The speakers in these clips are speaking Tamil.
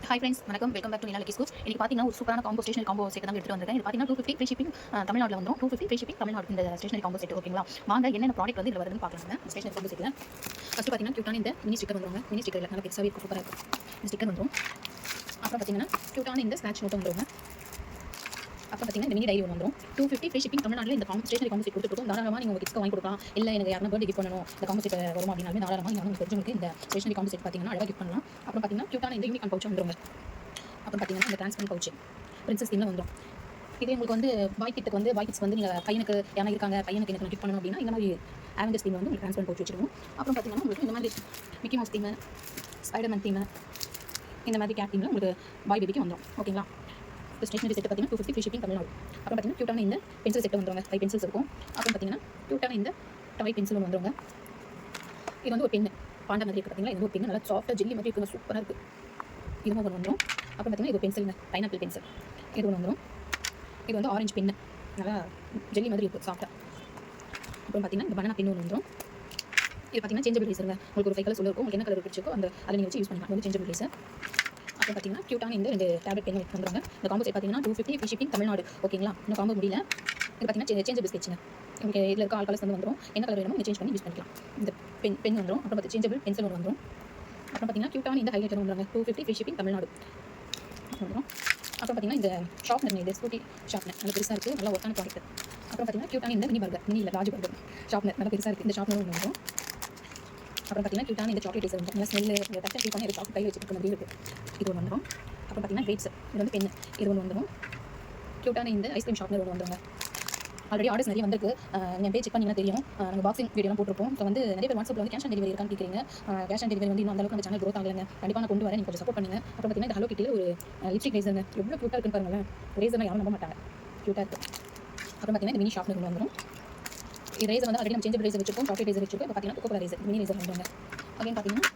ஹாய் ஃப்ரெண்ட்ஸ், வணக்கம். Welcome back to Nila lucky schools. இன்னைக்கு பார்த்தீங்கன்னா ஒரு சூப்பரான காம்போ ஸ்டேஷனரி காம்போ செட் தான் எடுத்துட்டு வந்திருக்கேன். இது பார்த்தீங்கன்னா 250 ஃப்ரீ ஷிப்பிங் தமிழ்நாட்டில் வந்துடும். 250 ஃப்ரீ ஷிப்பிங் தமிழ்நாடு இந்த ஸ்டேஷனரி காம்போ செட். ஓகேங்களா? வாங்க என்னென்ன ப்ராடக்ட் வந்து இதில் வருதுன்னு பார்க்கலாம். ஸ்டேஷனரி காம்போ செட்டில் ஃபஸ்ட்டு பார்த்தீங்கன்னா க்யூட்டான இந்த மினி ஸ்டிக்கர் வந்துருங்க. மினி ஸ்டிக்கர் நல்லா பெருசாகவே இருக்கும், சூப்பராக இருக்கும். இந்த ஸ்டிக்கர் வந்துடும். அப்புறம் பார்த்தீங்கன்னா க்யூட்டான இந்த ஸ்நாக்ஸ் நோட்டும் வந்துருங்க. அப்புறம் பார்த்தீங்கன்னா இந்த மினி டைரி வந்துடும். 250 ஃப்ரீ ஷிப்பிங் தமிழ்நாட்டில் இந்த ஸ்டேஷனரி காம்போ செட் கொடுத்துருக்கோம். தாராளமாக நீங்கள் உங்கள் கிட்ஸ்க்கு வாங்கி கொடுக்கலாம். இல்லை எனக்கு யாரும் பர்த்டே கிஃப்ட் பண்ணணும் இந்த காம்போ செட் வரும் அப்படின்னாலுமே தாராளமாக நீங்கள் உங்களுக்கு தெரிஞ்சவங்களுக்கு இந்த ஸ்டேஷனரி காம்போ செட் பார்த்தீங்கன்னா அழகாக கிஃப்ட் பண்ணலாம். அப்புறம் பார்த்தீங்கன்னா க்யூட்டான இந்த யூனிகார்ன் பவுச் வந்துருங்க. அப்புறம் பார்த்தீங்கன்னா இந்த டிரான்ஸ்பரண்ட் பவுச் பிரின்சஸ் தீமில் வந்துடும். இதே உங்களுக்கு வந்து பாய் கிட்ஸ் வந்து நீங்கள் பையனுக்கு யானை இருக்காங்க, பையனுக்கு எனக்கு கிஃப்ட் பண்ணணும் அப்படின்னா இந்த மாதிரி ஆவெஞ்சர்ஸ் தீம் வந்து உங்களுக்கு டிரான்ஸ்பரண்ட் பவுச் வச்சிருக்கோம். அப்புறம் பார்த்தீங்கன்னா உங்களுக்கு இந்த மாதிரி Mickey mouse theme, Spiderman theme, இந்த மாதிரி கேட் தீமில் உங்களுக்கு பாய் பேபிக்கு வந்துடும். ஓகேங்களா? இந்த ஸ்டேஷனரி செட் பார்த்தீங்கன்னா 250 ஃப்ரீ ஷிப்பிங் தமிழ்நாடு. அப்புறம் பார்த்தீங்கன்னா க்யூட்டான இந்த பென்சில் செட் வந்துருங்க. 5 பென்சில்ஸ் இருக்கும். அப்புறம் பார்த்தீங்கன்னா க்யூட்டான இந்த டாய் பென்சில் வந்துருங்க. இது வந்து ஒரு பெண்ணு பாண்டா மாதிரி இருக்குது பார்த்தீங்களா? இது ஒரு பெண்ணு நல்லா சாஃப்டாக ஜெல்லி மாதிரி இருக்குங்க, சூப்பராக இருக்குது. இதுவும் ஒன்று வந்துடும். அப்புறம் பார்த்தீங்கன்னா இது பென்சிலுங்க, பைனாப்பிள் பென்சில். இது ஒன்று வந்துடும். இது வந்து ஆரஞ்சு பென்னு, நல்லா ஜெல்லி மாதிரி இருக்குது, சாஃப்டாக. அப்புறம் பார்த்தீங்கன்னா இந்த பனானா பென்னு ஒன்று வந்துடும். இது பார்த்தீங்கன்னா சேஞ்சபிள் ரேசருங்க. உங்களுக்கு ஒரு 5 கலர்ஸ் இருக்கும். உங்களுக்கு என்ன கலர் பிடிச்சிருக்கோ அதை நீங்கள் வச்சு யூஸ் பண்ணிக்கலாம். வந்து சேஞ்சபிள் ரேசர். அப்புறம் பார்த்தீங்கன்னா க்யூட்டான இந்த 2 டேப்லெட் பென் வந்துடுங்க. இந்த காம்போ செட் பார்த்தீங்கன்னா 250 ஃப்ரீ ஷிப்பிங் தமிழ்நாடு. ஓகேங்களா? இன்னும் காம்போ முடியல. இது பார்த்தீங்கன்னா சேஞ்சபிள் ஸ்கெட்சுங்க. உங்களுக்கு இதில் இருக்க ஆல் கலர்ஸ் வந்து வந்துடும். என்ன கலர் வேணுமோ நீங்கள் சேஞ்ச் பண்ணி யூஸ் பண்ணிக்கலாம். இந்த பென் வந்துடும். அப்புறம் பார்த்து சேஞ்சபிள் பென்சில் ஒன்று வந்துடும். அப்புறம் பார்த்தீங்கன்னா க்யூட்டான இந்த ஹைலைட்டர் வந்துடுங்க. 250 ஃப்ரீ ஷிப்பிங் தமிழ்நாடு வந்துடும். அப்புறம் பார்த்தீங்கன்னா இந்த ஷார்ப்னர், இது ஸ்கூட்டி ஷார்ப்னர் நல்லா பெருசாக இருக்குது, நல்லா ஒர்க்கான ப்ராடக்ட். அப்புறம் பார்த்தீங்கன்னா க்யூட்டான இந்த மினி பர்கர், மினி இல்லை லார்ஜ் பர்கர் ஷார்ப்னர் நல்லா பெருசாக இருக்குது. இந்த ஷார்ப்னர் ஒன்று வந்துடும். அப்புறம் பார்த்தீங்கன்னா க்யூட்டான இந்த சாக்லேட் ரேசர் வந்து நல்லா ஸ்மெல் இந்த டச் ஃபீல் பண்ணி ஒரு சாக்லேட் கையில் வச்சுருக்க மாதிரி இருக்குது. இது ஒன்று வந்துடும். அப்புறம் பார்த்தீங்கன்னா கிரேப்ஸ், இது வந்து பென்னு, இது ஒன்று வந்துடும். க்யூட்டான இந்த ஐஸ்கிரீம் ஷார்ப்னர் ஒன்று வந்துடுங்க. ஆல்ரெடி ஆர்டர்ஸ் நிறைய வந்திருக்கு. என் பேஜ் செக் பண்ணிங்கன்னா தெரியும். நாங்கள் பாக்ஸிங் வீடியோலாம் போட்டிருப்போம். ஸோ வந்து நிறைய பேர் வாட்ஸ்அப்பில் வந்து கேஷ் ஆன் டெலிவரி இருக்கான்னு கேட்குறீங்க. கேஷ் ஆன் டெலிவரி வந்து இன்னும் அந்தளவுக்கு அந்த சேனல் க்ரோத் ஆகலைங்க. கண்டிப்பாக நான் கொண்டு வரேன், நீங்கள் கொஞ்சம் சப்போர்ட் பண்ணுங்கள். அப்புறம் பார்த்தீங்கன்னா இந்த ஹலோ கிட்டியில் ஒரு லிப்ஸ்டிக் ரேசருங்க, எவ்வளோ க்யூட்டாக இருக்குன்னு பாருங்களேன். ரேசர்லாம் யாரும் நம்ப மாட்டாங்க, க்யூட்டாக இருக்குது. அப்புறம் பார்த்தீங்கன்னா இந்த மினி ஷார்ப்னர் ஒன்று வந்துடும். இது ரேசர் வந்து ஆல்ரெடி நம்ம சேஞ்சபிள் ரேசர் வச்சிருக்கோம், சாக்லேட் ரேசர் வச்சிருக்கோம். இப்போ பார்த்தீங்கன்னா கோகோ ரேசர், மினி ரேசர் வந்துடுங்க. அகைன் பார்த்தீங்கன்னா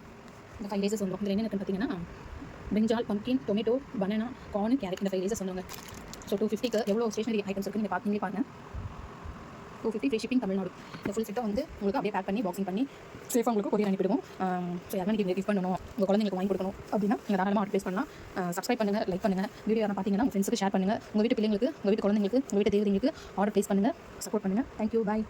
இந்த 5 ரேசர்ஸ் வந்துடும். இதில் என்ன இருக்குன்னு பார்த்தீங்கன்னா brinjal, pumpkin, tomato, banana, corn, carrot, இந்த 5 ரேசர்ஸ் வந்துடுங்க. ஸோ 250க்கு எவ்வளோ ஸ்டேஷனரி ஐட்டம்ஸ் இருக்குன்னு நீங்கள் பார்த்தீங்களே பாருங்கள். 250 ஃப்ரீ ஷிப்பிங் தமிழ்நாடு. இந்த ஃபுல் செட்டை வந்து உங்களுக்கு அப்படியே பேக் பண்ணி பாக்ஸிங் பண்ணி சேஃபாக உங்களுக்கு கொரியர் அனுப்பிடுவோம். ஸோ யாரும் நீங்கள் கிஃப்ட் பண்ணணும், உங்கள் குழந்தைங்களுக்கு வாங்கி கொடுக்கணும் அப்படின்னா நீங்கள் தாராளமாக ஆர்டர் ப்ளேஸ் பண்ணலாம். சப்ஸ்கிரைப் பண்ணுங்கள், லைக் பண்ணுங்கள். வீடியோ யாரும் பார்த்தீங்கன்னா உங்கள் ஃப்ரெண்ட்ஸுக்கு ஷேர் பண்ணுங்கள். உங்கள் வீட்டு பிள்ளைங்களுக்கு, உங்கள் வீட்டு குழந்தைங்களுக்கு, உங்கள் வீட்டு தேவதைங்களுக்கு ஆர்டர் ப்ளேஸ் பண்ணுங்கள், சப்போர்ட் பண்ணுங்கள். தேங்க்யூ, பாய்.